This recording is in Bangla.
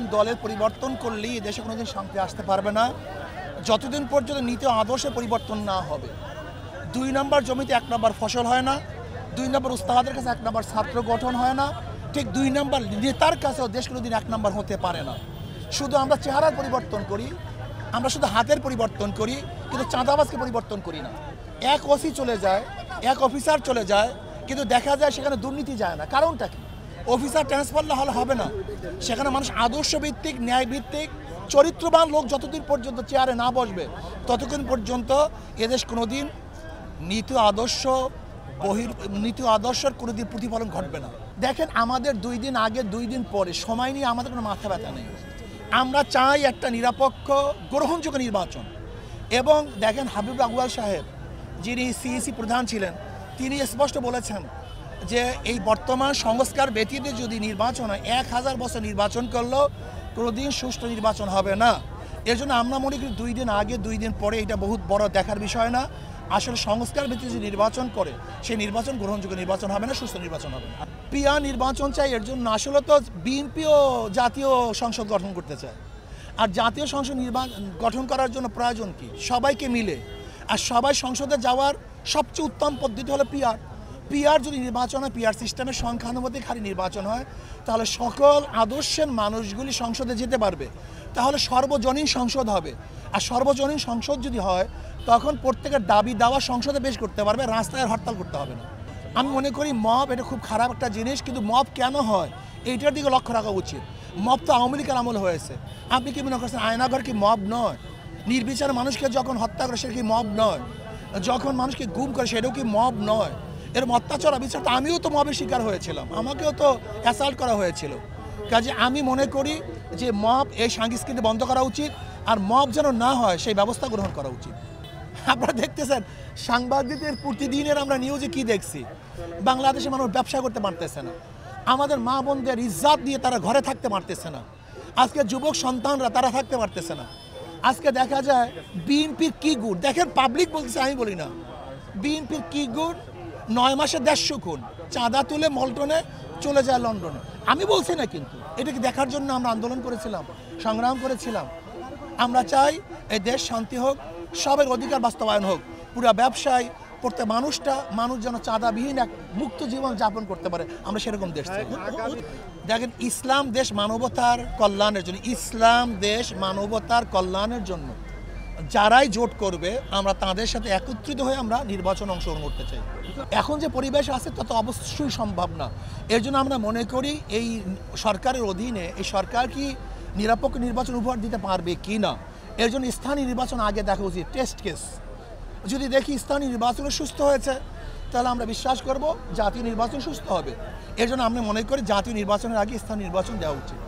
দলের পরিবর্তন করলেই দেশে কোনোদিন শান্তি আসতে পারবে না যতদিন পর্যন্ত নীতি আদর্শে পরিবর্তন না হবে। ২ নম্বর জমিতে ১ নম্বর ফসল হয় না, ২ নম্বর উস্তাদের কাছে ১ নম্বর ছাত্র গঠন হয় না, ঠিক ২ নম্বর নেতার কাছেও দেশ কোনোদিন 1 নম্বর হতে পারে না। শুধু আমরা চেহারার পরিবর্তন করি, আমরা শুধু হাতের পরিবর্তন করি, কিন্তু চাঁদাবাজকে পরিবর্তন করি না। এক ওসি চলে যায়, এক অফিসার চলে যায়, কিন্তু দেখা যায় সেখানে দুর্নীতি যায় না। কারণটা কি? অফিসার ট্রান্সফার হলে হবে না, সেখানে মানুষ আদর্শভিত্তিক ন্যায়ভিত্তিক চরিত্রবান লোক যতদিন পর্যন্ত চেয়ারে না বসবে ততক্ষণ পর্যন্ত এদেশ কোনোদিন নীতি আদর্শের কোনোদিন প্রতিফলন ঘটবে না। দেখেন, আমাদের 2 দিন আগে 2 দিন পরে সময় নিয়ে আমাদের কোনো মাথা ব্যথা নেই। আমরা চাই একটা নিরপেক্ষ গ্রহণযোগ্য নির্বাচন। এবং দেখেন, হাবিব আউয়াল সাহেব যিনি সিইসি প্রধান ছিলেন, তিনি স্পষ্ট বলেছেন যে এই বর্তমান সংস্কার ব্যতীত যদি নির্বাচন হয় 1000 বছর নির্বাচন করলেও কোনোদিন সুষ্ঠু নির্বাচন হবে না। এর জন্য আমরা মনে করি 2 দিন আগে 2 দিন পরে এটা বহুত বড় দেখার বিষয় না। আসলে সংস্কার ভিত্তিক যদি নির্বাচন করে সেই নির্বাচন গ্রহণযোগ্য নির্বাচন হবে না, সুস্থ নির্বাচন হবে না। পিয়া নির্বাচন চাই, এর জন্য আসলে তো বিএনপিও জাতীয় সংসদ গঠন করতে চায়। আর জাতীয় সংসদ গঠন করার জন্য প্রয়োজন কি? সবাইকে মিলে, আর সবাই সংসদে যাওয়ার সবচেয়ে উত্তম পদ্ধতি হলো পিআর যদি নির্বাচন হয়, পিআর সিস্টেমের সংখ্যানুপাতিক হারে নির্বাচন হয়, তাহলে সকল আদর্শের মানুষগুলি সংসদে যেতে পারবে, তাহলে সর্বজনীন সংসদ হবে। আর সর্বজনীন সংসদ যদি হয় তখন প্রত্যেকের দাবি দাওয়া সংসদে পেশ করতে পারবে, রাস্তায় হরতাল করতে হবে না। আমি মনে করি মব এটা খুব খারাপ একটা জিনিস, কিন্তু মব কেন হয় এইটার দিকে লক্ষ্য রাখা উচিত। মব তো আওয়ামী লীগের আমল হয়েছে। আপনি কি মনে করছেন আয়নাঘর কি মব নয়? নির্বিচারে মানুষকে যখন হত্যা করে সেটা কি মব নয়? যখন মানুষকে গুম করে সেটাও কি মব নয়? এর অত্যাচার অবিচার তো আমিও তো মবের শিকার হয়েছিলাম, আমাকেও তো অ্যাসাল্ট করা হয়েছিল। কাজে আমি মনে করি যে মব এই সংস্কৃতি বন্ধ করা উচিত, আর মব যেন না হয় সেই ব্যবস্থা গ্রহণ করা উচিত। আপনারা দেখতেছেন সাংবাদিকদের প্রতিদিনের আমরা নিউজে কি দেখছি, বাংলাদেশে মানুষ ব্যবসা করতে পারতেছে না, আমাদের মা বোনদের ইজ্জত দিয়ে তারা ঘরে থাকতে পারতেছে না, আজকে যুবক সন্তানরা তারা থাকতে পারতেছে না। আজকে দেখা যায় বিএনপির কি গুণ, দেখেন পাবলিক বলতেছে, আমি বলি না। বিএনপির কি গুণ? 9 মাসে 150 খুন, চাঁদা তুলে মল্টনে চলে যায় লন্ডনে। আমি বলছি না, কিন্তু এটাকে দেখার জন্য আমরা আন্দোলন করেছিলাম, সংগ্রাম করেছিলাম। আমরা চাই এই দেশ শান্তি হোক, সবের অধিকার বাস্তবায়ন হোক, পুরো ব্যবসায় প্রত্যেক মানুষ যেন চাঁদাবিহীন এক মুক্ত জীবন যাপন করতে পারে, আমরা সেরকম দেশ চাই। দেখেন, ইসলাম দেশ মানবতার কল্যাণের জন্য, ইসলাম দেশ মানবতার কল্যাণের জন্য যারাই জোট করবে আমরা তাদের সাথে একত্রিত হয়ে আমরা নির্বাচন অংশগ্রহণ করতে চাই। এখন যে পরিবেশ আছে তা তো অবশ্যই সম্ভব না। এর জন্য আমরা মনে করি এই সরকারের অধীনে এই সরকার কি নিরপেক্ষ নির্বাচন উপহার দিতে পারবে কি না, এর জন্য স্থানীয় নির্বাচন আগে দেখা উচিত, টেস্ট কেস। যদি দেখি স্থানীয় নির্বাচন সুস্থ হয়েছে তাহলে আমরা বিশ্বাস করব জাতীয় নির্বাচন সুস্থ হবে। এর জন্য আমরা মনে করি জাতীয় নির্বাচনের আগে স্থানীয় নির্বাচন দেওয়া উচিত।